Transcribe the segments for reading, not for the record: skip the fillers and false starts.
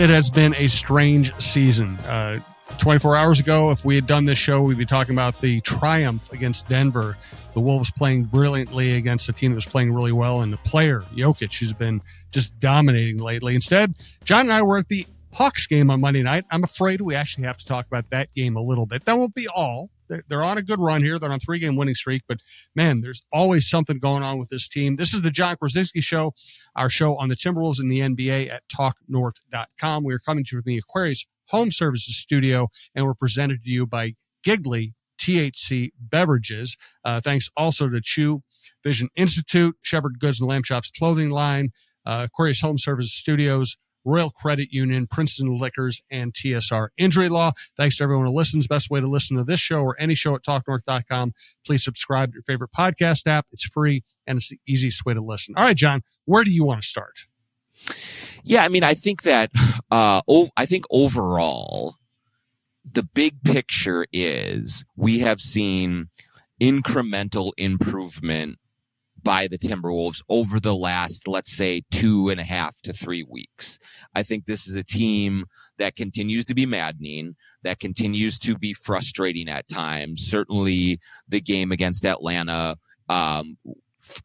it has been a strange season. 24 hours ago, if we had done this show, we'd be talking about the triumph against Denver. The Wolves playing brilliantly against a team that was playing really well, and the player, Jokic, who's been just dominating lately. Instead, John and I were at the Hawks game on Monday night. I'm afraid we actually have to talk about that game a little bit. That won't be all. They're on a good run here. They're on a 3-game winning streak, but man, there's always something going on with this team. This is the Jon Krawczynski Show, our show on the Timberwolves and the NBA at talknorth.com. We are coming to you from the Aquarius Home Services Studio, and we're presented to you by Giggly THC Beverages. Thanks also to Chew Vision Institute, Shepherd Goods and Lamb Chop's clothing line, Aquarius Home Services Studios, Royal Credit Union, Princeton Liquors, and TSR Injury Law. Thanks to everyone who listens. Best way to listen to this show or any show at talknorth.com. Please subscribe to your favorite podcast app. It's free, and it's the easiest way to listen. All right, John, where do you want to start? Yeah, I mean, I think that I think overall, the big picture is we have seen incremental improvement by the Timberwolves over the last, let's say, 2.5 to 3 weeks. I think this is a team that continues to be maddening, that continues to be frustrating at times. Certainly the game against Atlanta,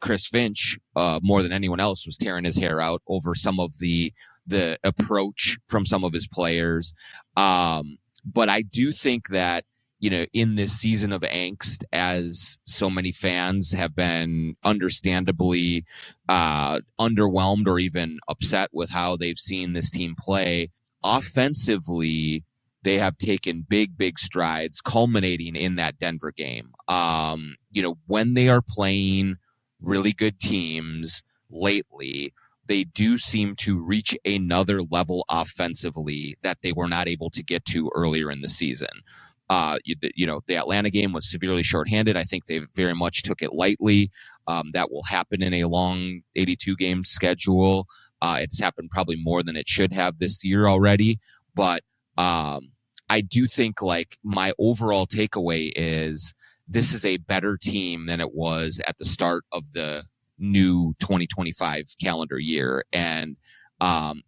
Chris Finch, more than anyone else, was tearing his hair out over some of the approach from some of his players. But I do think that, you know, in this season of angst, as so many fans have been understandably underwhelmed or even upset with how they've seen this team play, offensively, they have taken big strides, culminating in that Denver game. You know, when they are playing really good teams lately, they do seem to reach another level offensively that they were not able to get to earlier in the season. You know, the Atlanta game was severely shorthanded. I think they very much took it lightly. That will happen in a long 82-game schedule. It's happened probably more than it should have this year already. But I do think, like, my overall takeaway is this is a better team than it was at the start of the new 2025 calendar year. And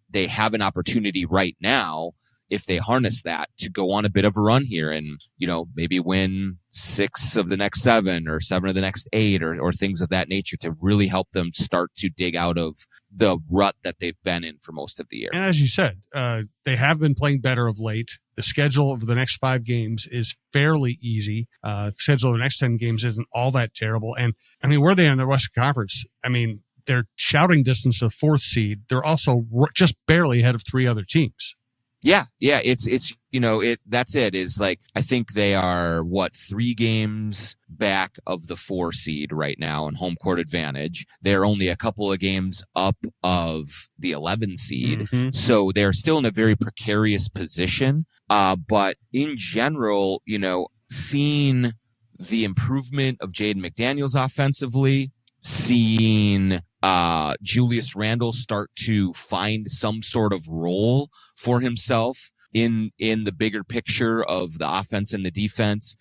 they have an opportunity right now, if they harness that, to go on a bit of a run here and, you know, maybe win 6 of the next 7 or 7 of the next 8 or things of that nature to really help them start to dig out of the rut that they've been in for most of the year. And as you said, they have been playing better of late. The schedule of the next 5 games is fairly easy. The schedule of the next 10 games isn't all that terrible. And I mean, where are they in the Western Conference? I mean, they're shouting distance of 4th seed. They're also just barely ahead of 3 other teams. Yeah. It's, you know, that's it is like, I think they are 3 games back of the 4 seed right now in home court advantage. They're only a couple of games up of the 11 seed. Mm-hmm. So they're still in a very precarious position. But in general, you know, seeing the improvement of Jaden McDaniels offensively, seeing Julius Randle start to find some sort of role for himself in the bigger picture of the offense and the defense.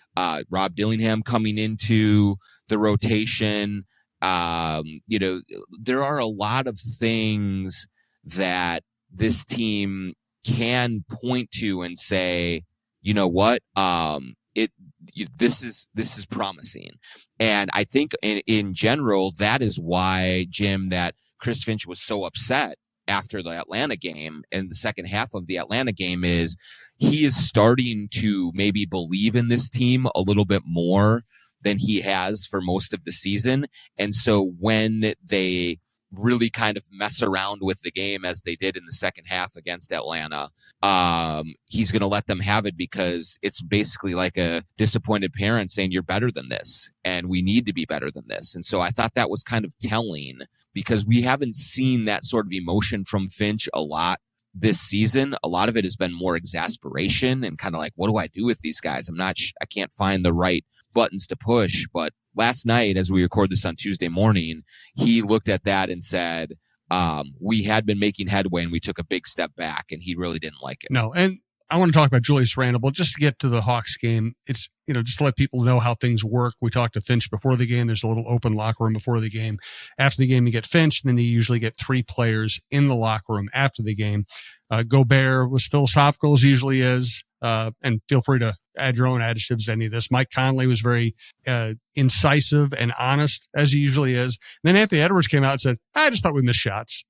Rob Dillingham coming into the rotation. You know, there are a lot of things that this team can point to and say, you know what, this is promising. And I think in general, that is why, Jim, that Chris Finch was so upset after the Atlanta game and the second half of the Atlanta game is he is starting to maybe believe in this team a little bit more than he has for most of the season. And so when they really kind of mess around with the game as they did in the second half against Atlanta, he's going to let them have it because it's basically like a disappointed parent saying, you're better than this and we need to be better than this. And so I thought that was kind of telling because we haven't seen that sort of emotion from Finch a lot this season. A lot of it has been more exasperation and kind of like, what do I do with these guys? I can't find the right buttons to push. But last night, as we record this on Tuesday morning, he looked at that and said, we had been making headway and we took a big step back, and he really didn't like it. No, and I want to talk about Julius Randle, but just to get to the Hawks game, it's, you know, just to let people know how things work. We talked to Finch before the game. There's a little open locker room before the game. After the game, you get Finch, and then you usually get 3 players in the locker room after the game. Gobert was philosophical as he usually is. And feel free to add your own adjectives to any of this. Mike Conley was very incisive and honest as he usually is. And then Anthony Edwards came out and said, I just thought we missed shots.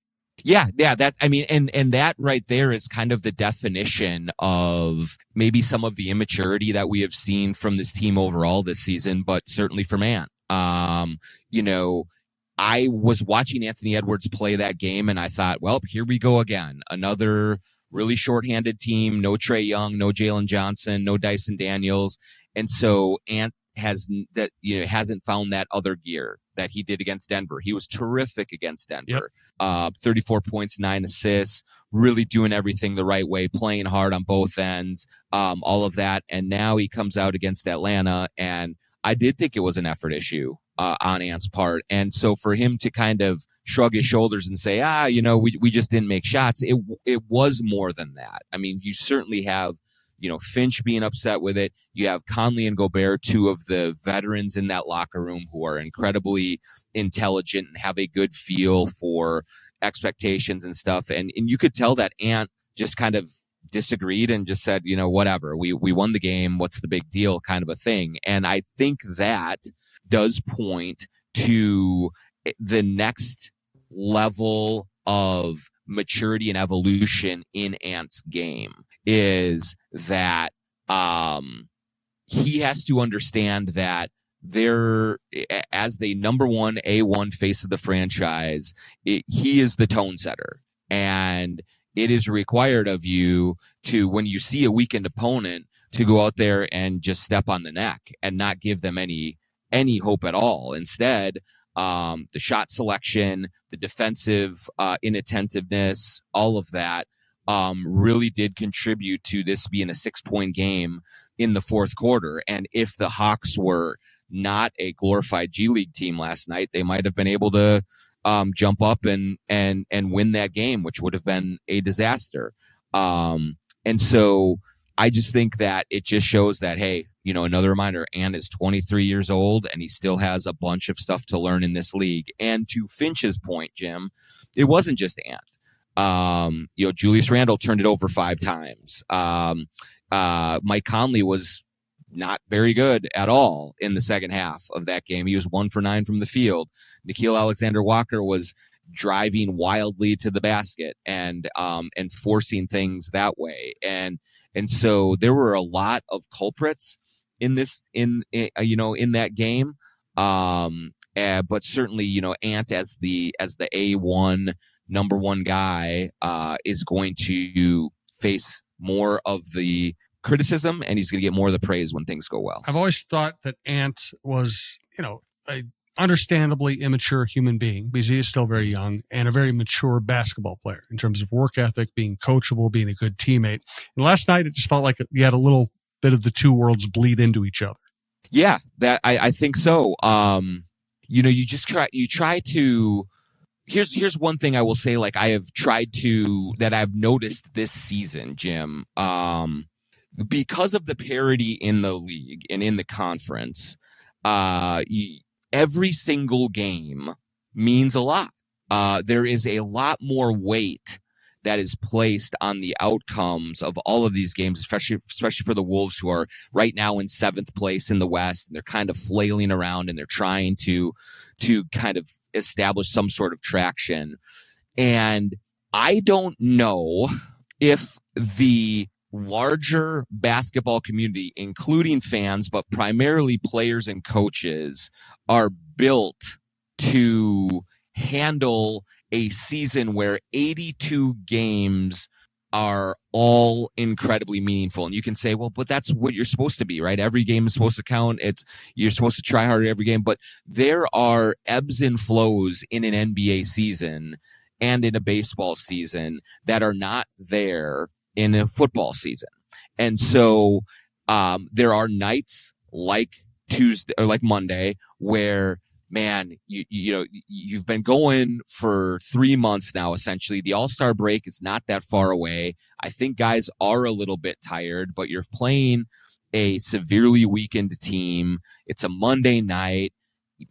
Yeah, that's, I mean, and that right there is kind of the definition of maybe some of the immaturity that we have seen from this team overall this season, but certainly from Ant. You know, I was watching Anthony Edwards play that game and I thought, well, here we go again. Another really shorthanded team, no Trae Young, no Jalen Johnson, no Dyson Daniels. And so Ant hasn't found that other gear that he did against Denver. He was terrific against Denver. Yep. 34 points, 9 assists, really doing everything the right way, playing hard on both ends, all of that. And now he comes out against Atlanta, and I did think it was an effort issue on Ant's part. And so for him to kind of shrug his shoulders and say, we just didn't make shots, it was more than that. I mean, you certainly have, Finch being upset with it. You have Conley and Gobert, two of the veterans in that locker room who are incredibly intelligent and have a good feel for expectations and stuff. And you could tell that Ant just kind of disagreed and just said, whatever, we won the game. What's the big deal kind of a thing. And I think that does point to the next level of maturity and evolution in Ant's game, is that he has to understand that there, as the number one A1 face of the franchise, he is the tone setter. And it is required of you to, when you see a weakened opponent, to go out there and just step on the neck and not give them any hope at all. Instead, the shot selection, the defensive inattentiveness, all of that really did contribute to this being a 6-point game in the fourth quarter. And if the Hawks were not a glorified G League team last night, they might have been able to jump up and win that game, which would have been a disaster. And so I just think that it just shows that, hey, another reminder, Ant is 23 years old and he still has a bunch of stuff to learn in this league. And to Finch's point, Jim, it wasn't just Ant. Julius Randle turned it over 5 times. Mike Conley was not very good at all in the second half of that game. He was 1 for 9 from the field. Nickeil Alexander-Walker was driving wildly to the basket and forcing things that way. And so there were a lot of culprits in that game. But certainly, Ant as the A1 number one guy is going to face more of the criticism, and he's going to get more of the praise when things go well. I've always thought that Ant was, a understandably immature human being, because he is still very young, and a very mature basketball player in terms of work ethic, being coachable, being a good teammate. And last night, it just felt like you had a little bit of the two worlds bleed into each other. Yeah, that I think so. You try to. Here's one thing I will say, like I have tried to, that I've noticed this season, Jim, because of the parity in the league and in the conference, every single game means a lot. There is a lot more weight that is placed on the outcomes of all of these games, especially for the Wolves, who are right now in 7th place in the West, and they're kind of flailing around and they're trying to kind of establish some sort of traction. And I don't know if the larger basketball community, including fans, but primarily players and coaches, are built to handle a season where 82 games are all incredibly meaningful. And you can say, well, but that's what you're supposed to be, right? Every game is supposed to count. You're supposed to try harder every game, but there are ebbs and flows in an NBA season and in a baseball season that are not there in a football season. And so there are nights like Tuesday or like Monday where, man, you've been going for 3 months now, essentially. The All-Star break is not that far away. I think guys are a little bit tired, but you're playing a severely weakened team. It's a Monday night.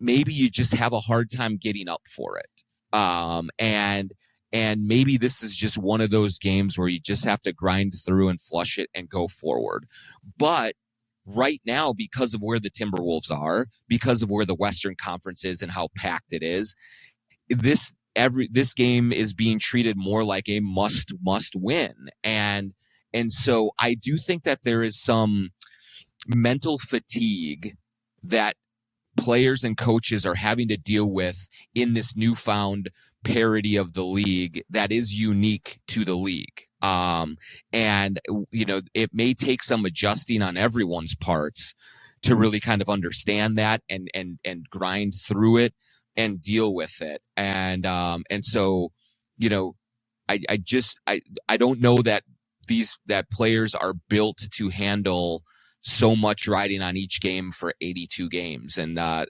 Maybe you just have a hard time getting up for it. And And maybe this is just one of those games where you just have to grind through and flush it and go forward. But right now, because of where the Timberwolves are, because of where the Western Conference is and how packed it is, this game is being treated more like a must win. And so I do think that there is some mental fatigue that players and coaches are having to deal with in this newfound parity of the league that is unique to the league. And, it may take some adjusting on everyone's parts to really kind of understand that and grind through it and deal with it. And so, I don't know that that players are built to handle so much riding on each game for 82 games. And that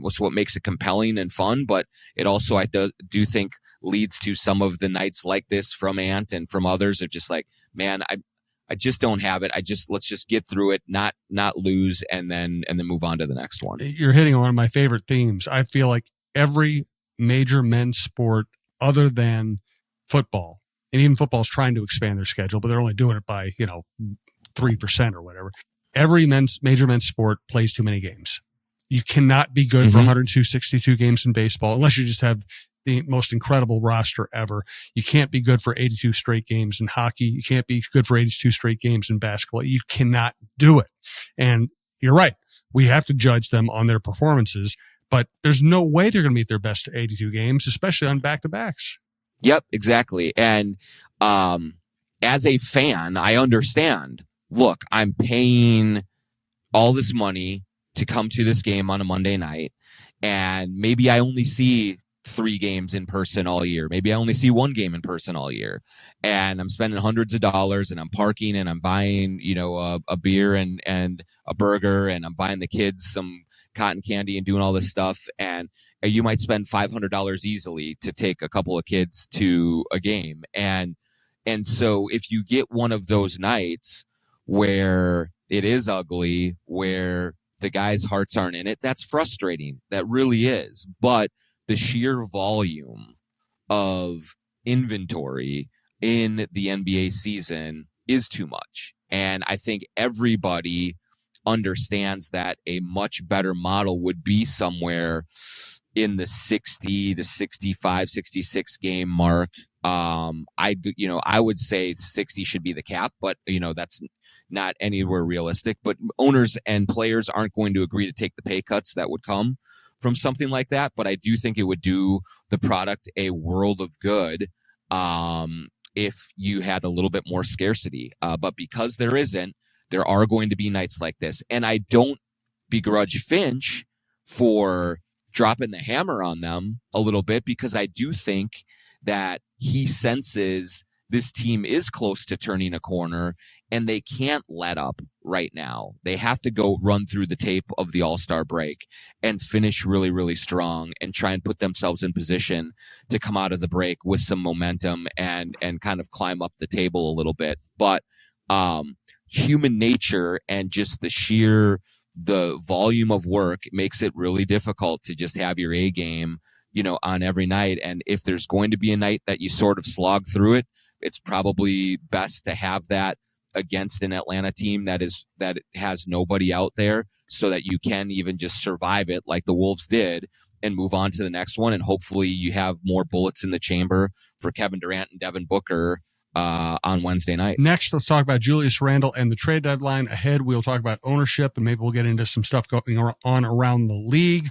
was what makes it compelling and fun, but it also, I do think, leads to some of the nights like this from Ant and from others of just like, man, I just don't have it. Let's just get through it, not lose, and then move on to the next one. You're hitting on one of my favorite themes. I feel like every major men's sport other than football, and even football's trying to expand their schedule, but they're only doing it by, 3% or whatever. Every major men's sport plays too many games. You cannot be good for 162 games in baseball unless you just have the most incredible roster ever. You can't be good for 82 straight games in hockey. You can't be good for 82 straight games in basketball. You cannot do it. And you're right. We have to judge them on their performances, but there's no way they're going to meet their best 82 games, especially on back-to-backs. Yep, exactly. And as a fan, I understand. Look, I'm paying all this money to come to this game on a Monday night, and maybe I only see 3 games in person all year. Maybe I only see 1 game in person all year, and I'm spending hundreds of dollars, and I'm parking, and I'm buying, a beer and a burger, and I'm buying the kids some cotton candy and doing all this stuff. And you might spend $500 easily to take a couple of kids to a game. And so if you get one of those nights where it is ugly, where the guys' hearts aren't in it, that's frustrating. That really is. But the sheer volume of inventory in the NBA season is too much. And I think everybody understands that a much better model would be somewhere in the 60, the 65, 66 game mark. I would say 60 should be the cap, but that's not anywhere realistic. But owners and players aren't going to agree to take the pay cuts that would come from something like that. But I do think it would do the product a world of good if you had a little bit more scarcity. But because there isn't, there are going to be nights like this. And I don't begrudge Finch for dropping the hammer on them a little bit, because I do think that he senses this team is close to turning a corner and they can't let up right now. They have to go run through the tape of the All-Star break and finish really, really strong and try and put themselves in position to come out of the break with some momentum and kind of climb up the table a little bit. But human nature and just the volume of work makes it really difficult to just have your A game, on every night. And if there's going to be a night that you sort of slog through it, it's probably best to have that against an Atlanta team that has nobody out there, so that you can even just survive it like the Wolves did and move on to the next one. And hopefully you have more bullets in the chamber for Kevin Durant and Devin Booker on Wednesday night. Next, let's talk about Julius Randle and the trade deadline. Ahead, we'll talk about ownership, and maybe we'll get into some stuff going on around the league.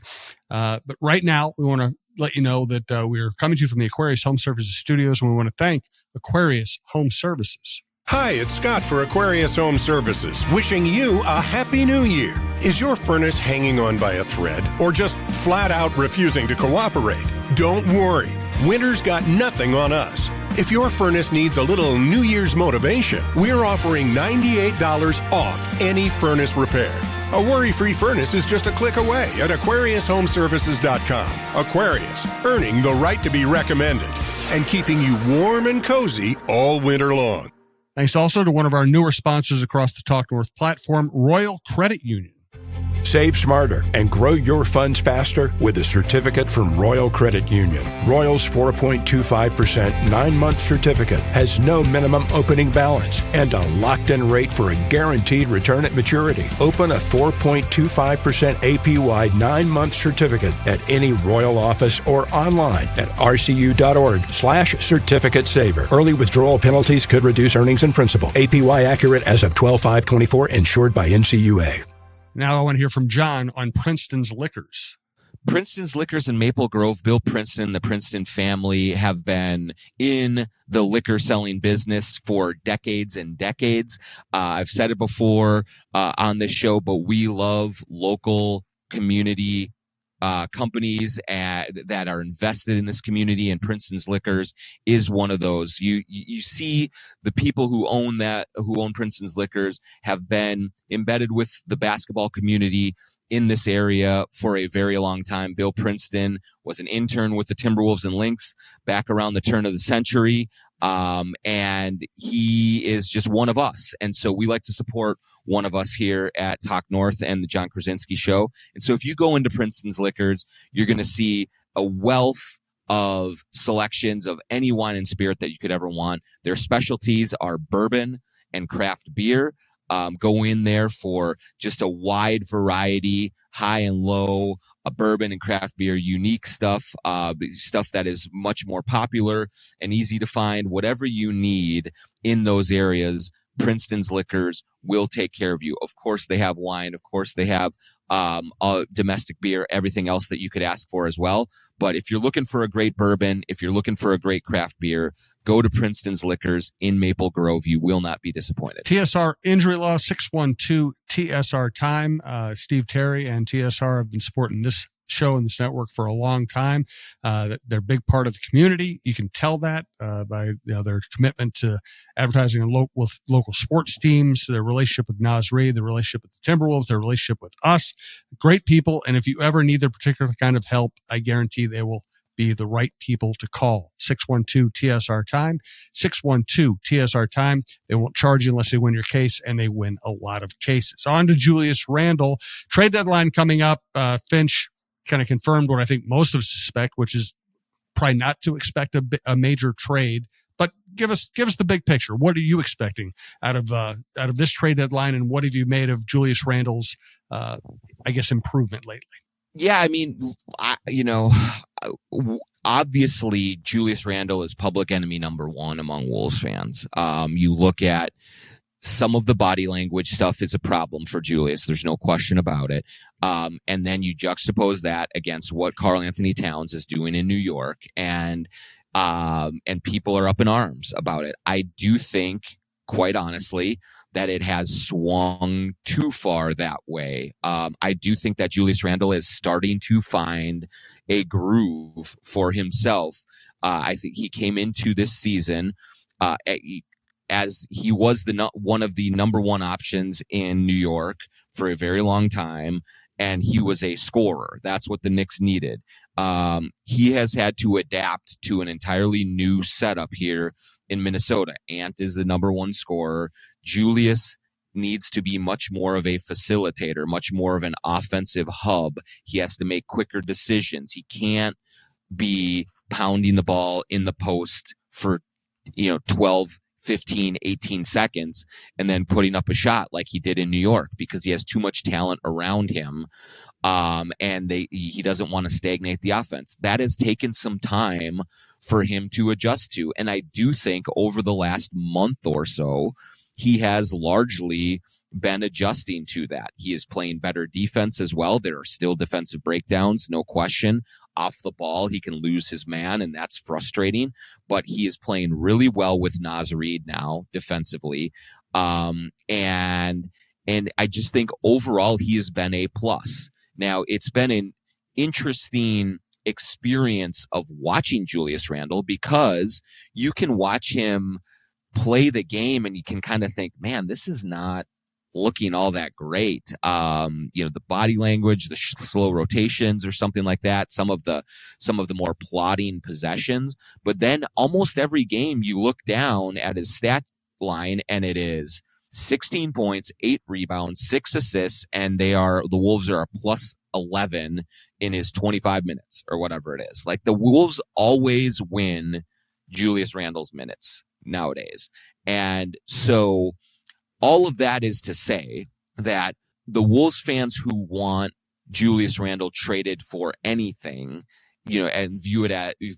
But right now, we want to let you know that we're coming to you from the Aquarius Home Services Studios, and we want to thank Aquarius Home Services. Hi, it's Scott for Aquarius Home Services, wishing you a Happy New Year. Is your furnace hanging on by a thread, or just flat out refusing to cooperate? Don't worry, winter's got nothing on us. If your furnace needs a little New Year's motivation, we're offering $98 off any furnace repair. A worry-free furnace is just a click away at AquariusHomeservices.com. Aquarius, earning the right to be recommended and keeping you warm and cozy all winter long. Thanks also to one of our newer sponsors across the Talk North platform, Royal Credit Union. Save smarter and grow your funds faster with a certificate from Royal Credit Union. Royal's 4.25% 9-month certificate has no minimum opening balance and a locked-in rate for a guaranteed return at maturity. Open a 4.25% APY 9-month certificate at any Royal office or online at rcu.org/certificate saver. Early withdrawal penalties could reduce earnings and principal. APY accurate as of 12/5/24, insured by NCUA. Now I want to hear from John on Princeton's Liquors. Princeton's Liquors in Maple Grove, Bill Princeton, the Princeton family have been in the liquor selling business for decades and decades. I've said it before on this show, but we love local community companies that are invested in this community, and Princeton's Liquors is one of those. You see the people who own Princeton's Liquors have been embedded with the basketball community in this area for a very long time. Bill Princeton was an intern with the Timberwolves and Lynx back around the turn of the century. And he is just one of us. And so we like to support one of us here at Talk North and the Jon Krawczynski Show. And so if you go into Princeton's Liquors, you're going to see a wealth of selections of any wine and spirit that you could ever want. Their specialties are bourbon and craft beer. Go in there for just a wide variety, high and low, a bourbon and craft beer, unique stuff, stuff that is much more popular and easy to find. Whatever you need in those areas, Princeton's Liquors will take care of you. Of course, they have wine. Of course, they have domestic beer, everything else that you could ask for as well. But if you're looking for a great bourbon, if you're looking for a great craft beer, go to Princeton's Liquors in Maple Grove. You will not be disappointed. TSR Injury Law, 612 TSR Time. Steve Terry and TSR have been supporting this show and this network for a long time. They're a big part of the community. You can tell that by their commitment to advertising with local sports teams, their relationship with Naz Reid, their relationship with the Timberwolves, their relationship with us. Great people. And if you ever need their particular kind of help, I guarantee they will be the right people to call. 612 TSR Time, 612 TSR Time. They won't charge you unless they win your case, and they win a lot of cases. On to Julius Randle. Trade deadline coming up. Finch kind of confirmed what I think most of us suspect, which is probably not to expect a major trade. But give us the big picture. What are you expecting out of this trade deadline, and what have you made of Julius Randle's, improvement lately? Yeah, I mean, obviously Julius Randle is public enemy number one among Wolves fans. You look at some of the body language stuff is a problem for Julius. There's no question about it. And then you juxtapose that against what Karl Anthony Towns is doing in New York, and people are up in arms about it. I do think, quite honestly, that it has swung too far that way. I do think that Julius Randle is starting to find a groove for himself. I think he came into this season as he was one of the number one options in New York for a very long time, and he was a scorer. That's what the Knicks needed. He has had to adapt to an entirely new setup here in Minnesota. Ant is the number one scorer. Julius needs to be much more of a facilitator, much more of an offensive hub. He has to make quicker decisions. He can't be pounding the ball in the post for 12, 15, 18 seconds and then putting up a shot like he did in New York, because he has too much talent around him. And he doesn't want to stagnate the offense. That has taken some time for him to adjust to. And I do think over the last month or so, he has largely been adjusting to that. He is playing better defense as well. There are still defensive breakdowns, no question. Off the ball, he can lose his man, and that's frustrating. But he is playing really well with Naz Reid now defensively. And I just think overall he has been a plus. Now, it's been an interesting experience of watching Julius Randle, because you can watch him play the game and you can kind of think, man, this is not looking all that great. The body language, the slow rotations or something like that, some of the more plodding possessions. But then almost every game you look down at his stat line and it is 16 points, 8 rebounds, 6 assists, and the Wolves are a plus 11 in his 25 minutes or whatever it is. Like, the Wolves always win Julius Randle's minutes nowadays. And so all of that is to say that the Wolves fans who want Julius Randle traded for anything, and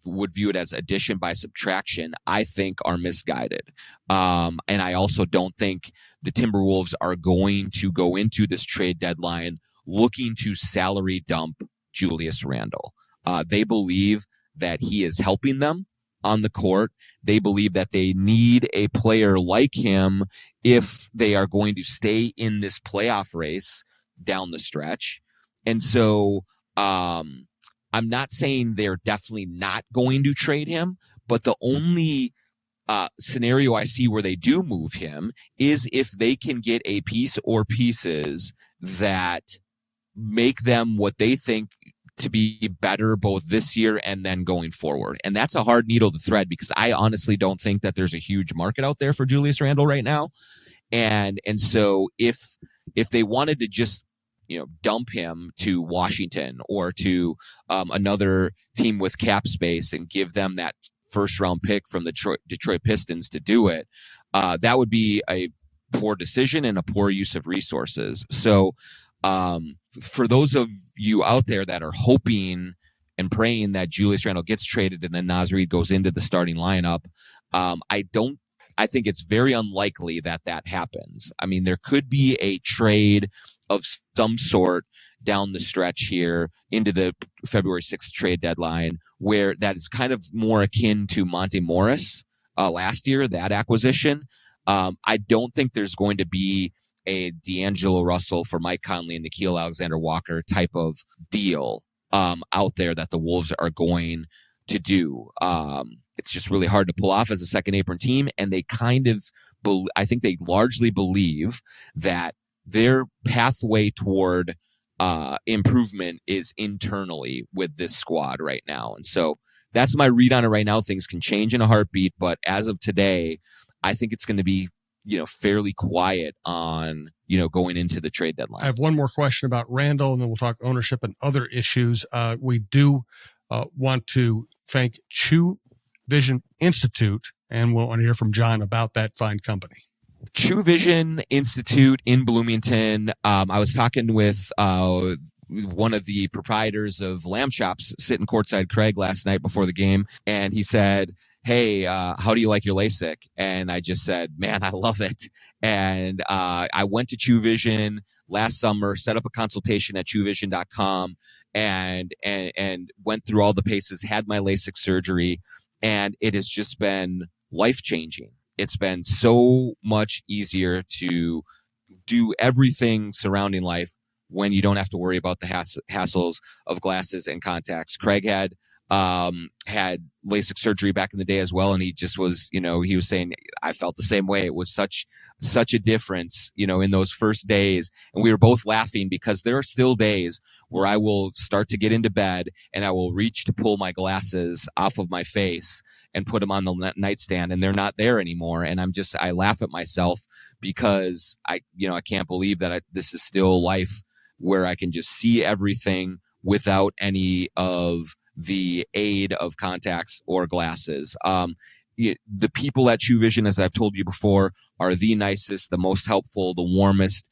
would view it as addition by subtraction, I think are misguided. And I also don't think the Timberwolves are going to go into this trade deadline looking to salary dump Julius Randle. They believe that he is helping them on the court. They believe that they need a player like him if they are going to stay in this playoff race down the stretch. And so, I'm not saying they're definitely not going to trade him, but the only scenario I see where they do move him is if they can get a piece or pieces that make them what they think to be better both this year and then going forward. And that's a hard needle to thread, because I honestly don't think that there's a huge market out there for Julius Randle right now. And so if they wanted to just dump him to Washington or to another team with cap space and give them that first round pick from the Detroit Pistons to do it, that would be a poor decision and a poor use of resources. So for those of you out there that are hoping and praying that Julius Randle gets traded and then Naz Reid goes into the starting lineup, I think it's very unlikely that happens. I mean, there could be a trade of some sort down the stretch here into the February 6th trade deadline, where that is kind of more akin to Monte Morris last year, that acquisition. I don't think there's going to be a D'Angelo Russell for Mike Conley and Nickeil Alexander-Walker type of deal out there that the Wolves are going to do. It's just really hard to pull off as a second apron team. And they I think they largely believe that their pathway toward improvement is internally with this squad right now. And so that's my read on it right now. Things can change in a heartbeat, but as of today, I think it's going to be, fairly quiet on, going into the trade deadline. I have one more question about Randle, and then we'll talk ownership and other issues. We do want to thank True Vision Institute, and we'll want to hear from John about that fine company. True Vision Institute in Bloomington. I was talking with one of the proprietors of Lamb Chops sitting courtside, Craig, last night before the game, and he said, "Hey, how do you like your LASIK?" And I just said, "Man, I love it." And I went to True Vision last summer, set up a consultation at TrueVision.com, and went through all the paces, had my LASIK surgery, and it has just been life-changing. It's been so much easier to do everything surrounding life when you don't have to worry about the hassles of glasses and contacts. Craig had LASIK surgery back in the day as well, and he just was, he was saying, I felt the same way. It was such a difference, in those first days. And we were both laughing because there are still days where I will start to get into bed and I will reach to pull my glasses off of my face and put them on the nightstand, and they're not there anymore. And I laugh at myself because I can't believe that this is still life where I can just see everything without any of the aid of contacts or glasses. The people at True Vision, as I've told you before, are the nicest, the most helpful, the warmest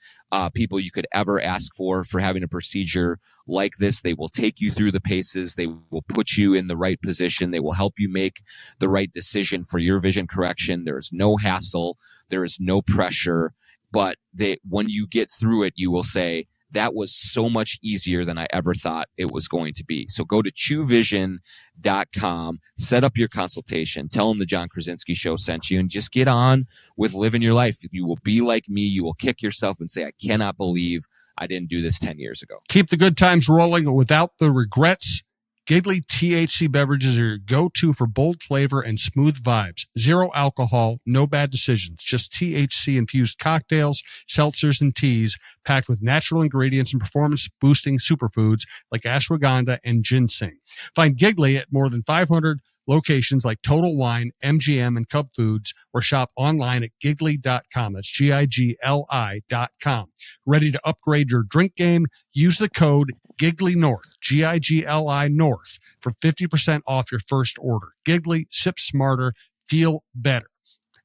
people you could ever ask for having a procedure like this. They will take you through the paces. They will put you in the right position. They will help you make the right decision for your vision correction. There is no hassle. There is no pressure. But when you get through it, you will say, that was so much easier than I ever thought it was going to be. So go to TrueVision.com, set up your consultation, tell them the Jon Krawczynski Show sent you, and just get on with living your life. You will be like me. You will kick yourself and say, I cannot believe I didn't do this 10 years ago. Keep the good times rolling without the regrets. Giggly THC beverages are your go-to for bold flavor and smooth vibes. Zero alcohol, no bad decisions. Just THC-infused cocktails, seltzers, and teas packed with natural ingredients and performance-boosting superfoods like ashwagandha and ginseng. Find Giggly at more than 500 locations like Total Wine, MGM, and Cub Foods, or shop online at giggly.com. That's GIGLI.com. Ready to upgrade your drink game? Use the code Giggly North, GIGLI North, for 50% off your first order. Giggly, sip smarter, feel better.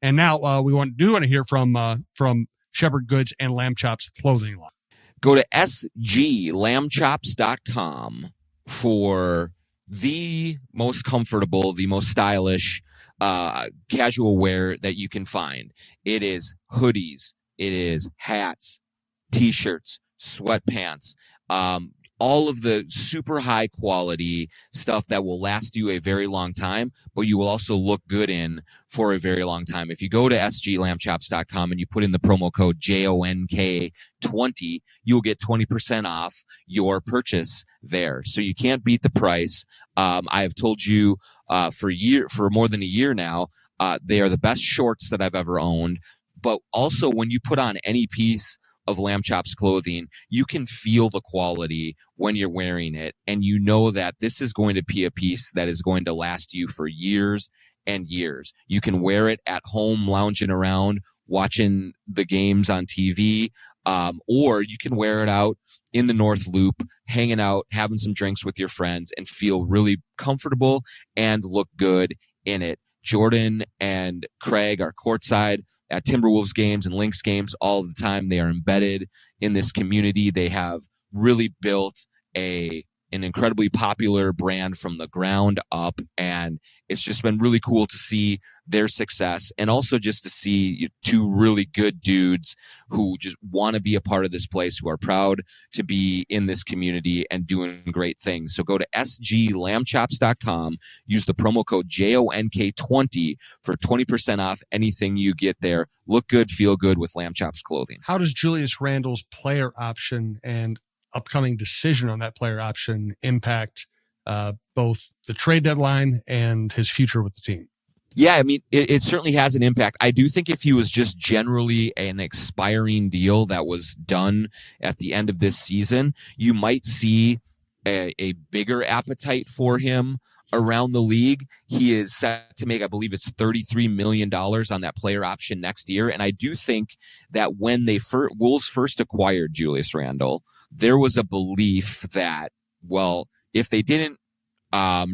And now we want to hear from Shepherd Goods and Lamb Chops clothing line. Go to sglambchops.com for the most comfortable, the most stylish casual wear that you can find. It is hoodies, it is hats, t-shirts, sweatpants, all of the super high quality stuff that will last you a very long time, but you will also look good in for a very long time. If you go to sglambchops.com and you put in the promo code JONK20, you'll get 20% off your purchase there. So you can't beat the price. I have told you for more than a year now, they are the best shorts that I've ever owned. But also when you put on any piece of Lamb Chops clothing, you can feel the quality when you're wearing it. And you know that this is going to be a piece that is going to last you for years and years. You can wear it at home, lounging around, watching the games on TV, or you can wear it out in the North Loop, hanging out, having some drinks with your friends, and feel really comfortable and look good in it. Jordan and Craig are courtside at Timberwolves games and Lynx games all the time. They are embedded in this community. They have really built an incredibly popular brand from the ground up, and it's just been really cool to see their success, and also just to see two really good dudes who just want to be a part of this place, who are proud to be in this community and doing great things. So go to sglambchops.com, use the promo code JONK20 for 20% off anything you get there. Look good, feel good with Lamb Chops clothing. How does Julius Randle's player option and upcoming decision on that player option impact both the trade deadline and his future with the team? Yeah, I mean, it certainly has an impact. I do think if he was just generally an expiring deal that was done at the end of this season, you might see a bigger appetite for him around the league. He is set to make, I believe it's $33 million on that player option next year. And I do think that when Wolves first acquired Julius Randle, there was a belief that, well, if they didn't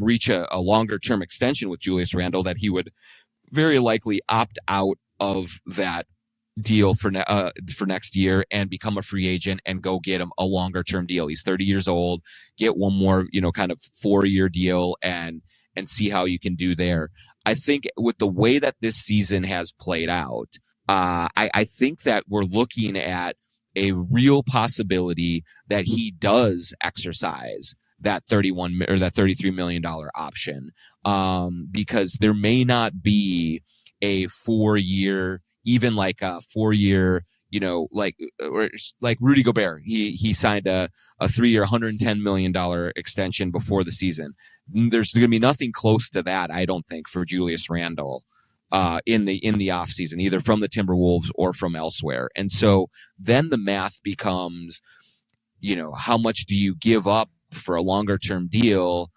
reach a longer term extension with Julius Randle, that he would very likely opt out of that deal for next year and become a free agent and go get him a longer term deal. He's 30 years old, get one more, kind of 4-year deal and see how you can do there. I think with the way that this season has played out, I think that we're looking at a real possibility that he does exercise that $33 million option, because there may not be a 4-year, even like a 4-year, like Rudy Gobert. He signed a 3-year, $110 million extension before the season. There's going to be nothing close to that, I don't think, for Julius Randle in the offseason, either from the Timberwolves or from elsewhere. And so then the math becomes, how much do you give up for a longer term deal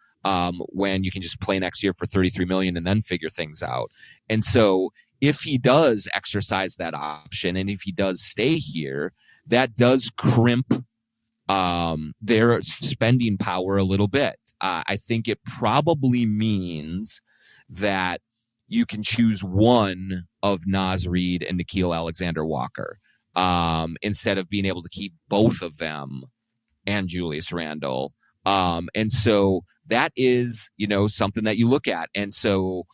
when you can just play next year for $33 million and then figure things out. And so if he does exercise that option and if he does stay here, that does crimp their spending power a little bit. I think it probably means that you can choose one of Naz Reid and Nickeil Alexander-Walker instead of being able to keep both of them and Julius Randle. And so that is, something that you look at. And so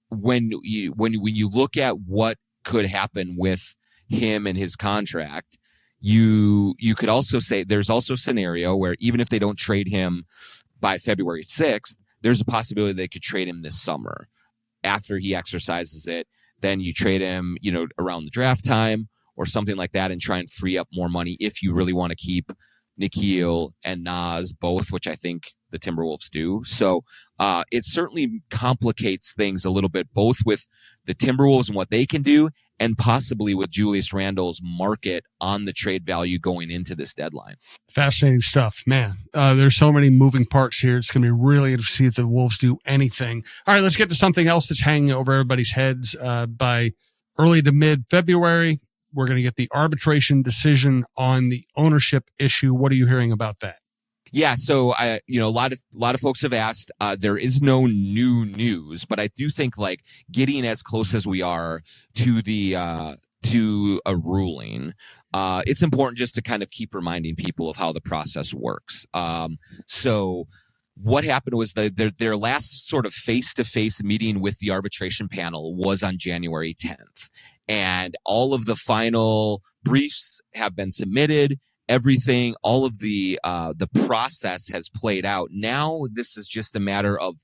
when you look at what could happen with him and his contract, you could also say there's also a scenario where even if they don't trade him by February 6th, there's a possibility they could trade him this summer after he exercises it. Then you trade him, around the draft time or something like that and try and free up more money if you really want to keep Nikhil and Nas both, which I think the Timberwolves do. So it certainly complicates things a little bit, both with the Timberwolves and what they can do, and possibly with Julius Randle's market on the trade value going into this deadline. Fascinating stuff, man. There's so many moving parts here. It's going to be really interesting to see if the Wolves do anything. All right, let's get to something else that's hanging over everybody's heads. By early to mid-February, we're going to get the arbitration decision on the ownership issue. What are you hearing about that? Yeah, so a lot of folks have asked. There is no new news, but I do think like getting as close as we are to to a ruling, it's important just to kind of keep reminding people of how the process works. So what happened was their last sort of face-to-face meeting with the arbitration panel was on January 10th. And all of the final briefs have been submitted. Everything, all of the process has played out. Now this is just a matter of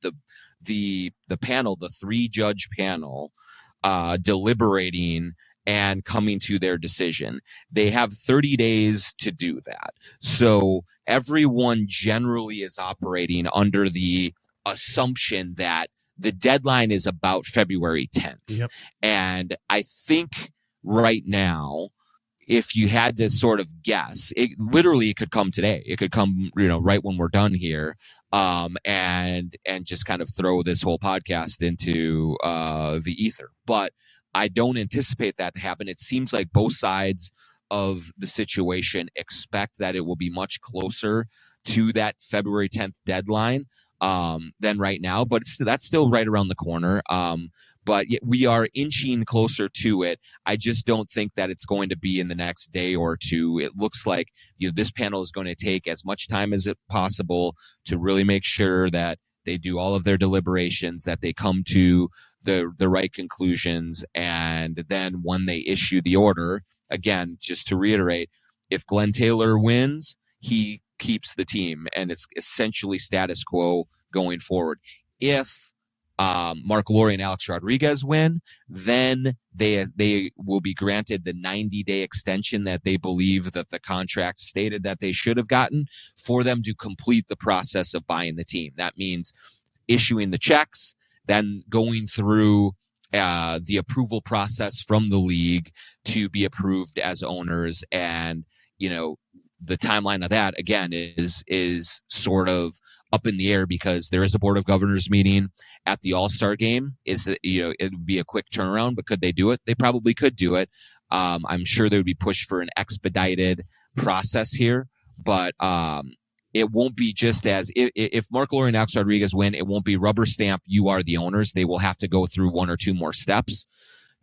the panel, the 3-judge panel, deliberating and coming to their decision. They have 30 days to do that. So everyone generally is operating under the assumption that the deadline is about February 10th. Yep. And I think right now, if you had to sort of guess, it could come today. It could come, right when we're done here, and just kind of throw this whole podcast into the ether. But I don't anticipate that to happen. It seems like both sides of the situation expect that it will be much closer to that February 10th deadline than right now, but that's still right around the corner. But we are inching closer to it. I just don't think that it's going to be in the next day or two. It looks like this panel is going to take as much time as it possible to really make sure that they do all of their deliberations, that they come to the right conclusions, and then when they issue the order, again, just to reiterate, if Glenn Taylor wins, he keeps the team, and it's essentially status quo going forward. If Mark Lowry and Alex Rodriguez win, then they will be granted the 90-day extension that they believe that the contract stated that they should have gotten for them to complete the process of buying the team. That means issuing the checks, then going through the approval process from the league to be approved as owners. And, the timeline of that, again, is sort of up in the air because there is a board of governors meeting at the All-Star game. It would be a quick turnaround, but could they do it? They probably could do it. I'm sure there would be push for an expedited process here, but it won't be just as if Mark Lowry and Alex Rodriguez win, it won't be rubber stamp. You are the owners. They will have to go through one or two more steps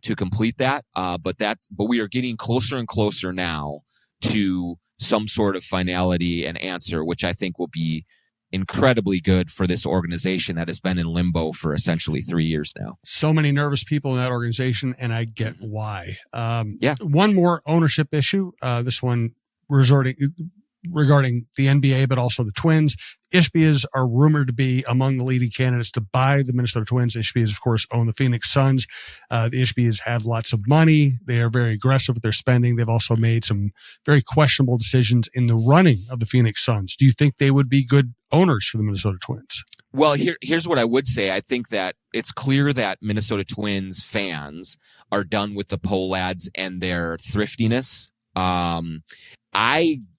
to complete that. But we are getting closer and closer now to some sort of finality and answer, which I think will be incredibly good for this organization that has been in limbo for essentially 3 years now. So many nervous people in that organization, and I get why. Yeah. One more ownership issue. This one regarding the NBA, but also the Twins. Ishbias are rumored to be among the leading candidates to buy the Minnesota Twins. Ishbias, of course, own the Phoenix Suns. The Ishbias have lots of money. They are very aggressive with their spending. They've also made some very questionable decisions in the running of the Phoenix Suns. Do you think they would be good owners for the Minnesota Twins? Well, here's what I would say. I think that it's clear that Minnesota Twins fans are done with the Pohlads and their thriftiness.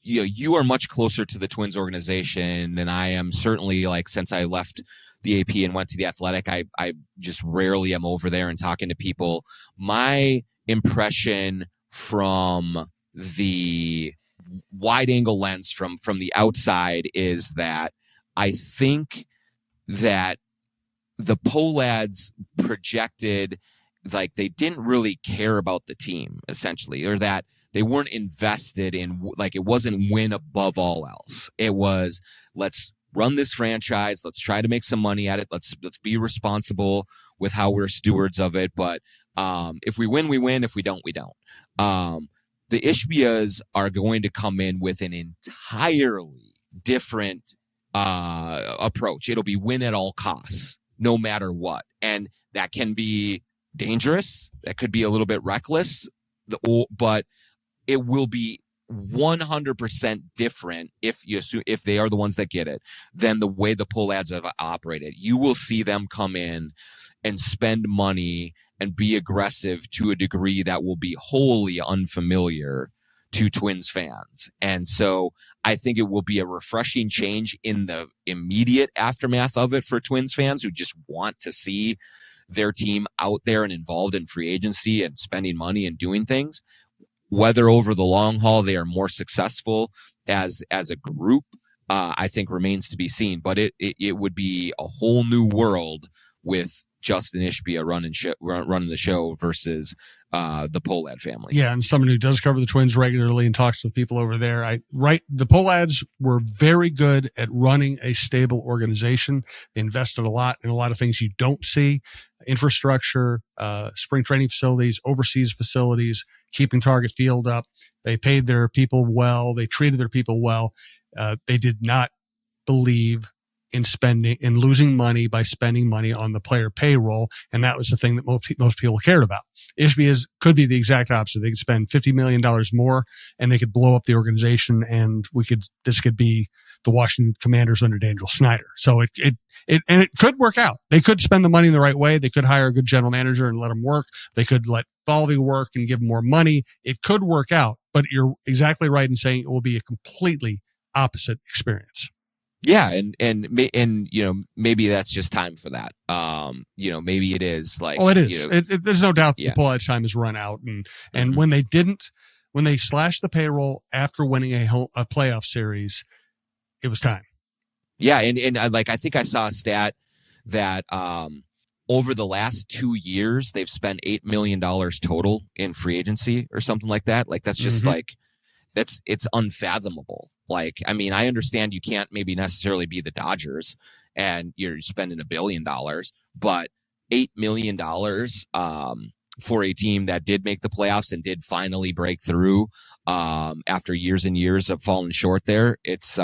You are much closer to the Twins organization than I am. Certainly, since I left the AP and went to the Athletic, I just rarely am over there and talking to people. My impression from the wide angle lens from the outside is that I think that the Pohlads projected they didn't really care about the team, essentially, or that they weren't invested in, it wasn't win above all else. It was, let's run this franchise. Let's try to make some money at it. Let's be responsible with how we're stewards of it. But if we win, we win. If we don't, we don't. The Ishbias are going to come in with an entirely different approach. It'll be win at all costs, no matter what. And that can be dangerous. That could be a little bit reckless, but it will be 100% different if you assume if they are the ones that get it than the way the pull ads have operated. You will see them come in and spend money and be aggressive to a degree that will be wholly unfamiliar to Twins fans. And so I think it will be a refreshing change in the immediate aftermath of it for Twins fans who just want to see their team out there and involved in free agency and spending money and doing things. Whether over the long haul they are more successful as a group, I think remains to be seen. But it would be a whole new world with Justin Ishbia running the show versus the Pohlad family. Yeah, and someone who does cover the Twins regularly and talks to people over there. The Pohlads were very good at running a stable organization. They invested a lot in a lot of things you don't see: infrastructure, spring training facilities, overseas facilities, keeping Target Field up. They paid their people well. They treated their people well. They did not believe in losing money by spending money on the player payroll. And that was the thing that most people cared about. Ishbia could be the exact opposite. They could spend $50 million more and they could blow up the organization, and this could be the Washington Commanders under Daniel Snyder. So it could work out. They could spend the money in the right way. They could hire a good general manager and let him work. They could let Falvey work and give him more money. It could work out, but you're exactly right in saying it will be a completely opposite experience. Yeah, and maybe that's just time for that. Maybe it is like. Oh, it is. There's no doubt that Yeah. the Pollad's time has run out, and when they slashed the payroll after winning a playoff series, it was time. Yeah, and I think I saw a stat that over the last 2 years they've spent $8 million total in free agency or something like that. Like that's just it's unfathomable. Like, I mean, I understand you can't maybe necessarily be the Dodgers and you're spending $1 billion, but $8 million for a team that did make the playoffs and did finally break through after years and years of falling short there. It's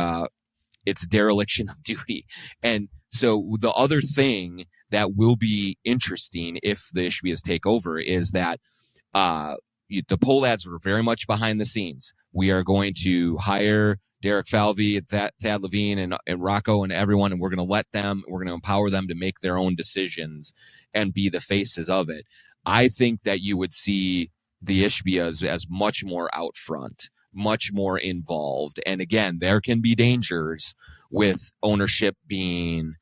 dereliction of duty. And so the other thing that will be interesting if the Ishbias take over is that the Pohlads were very much behind the scenes. We are going to hire Derek Falvey, Thad Levine, and Rocco and everyone, and we're going to empower them to make their own decisions and be the faces of it. I think that you would see the Ishbias as much more out front, much more involved. And again, there can be dangers with ownership being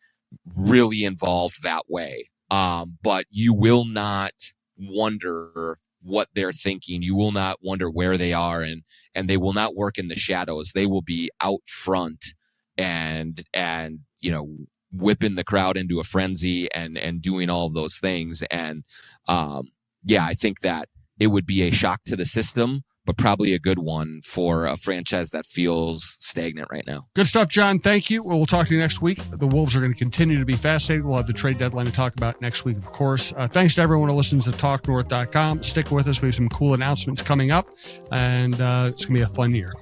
really involved that way. But you will not wonder what they're thinking. You will not wonder where they are, and they will not work in the shadows. They will be out front and whipping the crowd into a frenzy and doing all of those things. And I think that it would be a shock to the system, but probably a good one for a franchise that feels stagnant right now. Good stuff, John. Thank you. We'll talk to you next week. The Wolves are going to continue to be fascinating. We'll have the trade deadline to talk about next week, of course. Thanks to everyone who listens to TalkNorth.com. Stick with us. We have some cool announcements coming up, and it's going to be a fun year.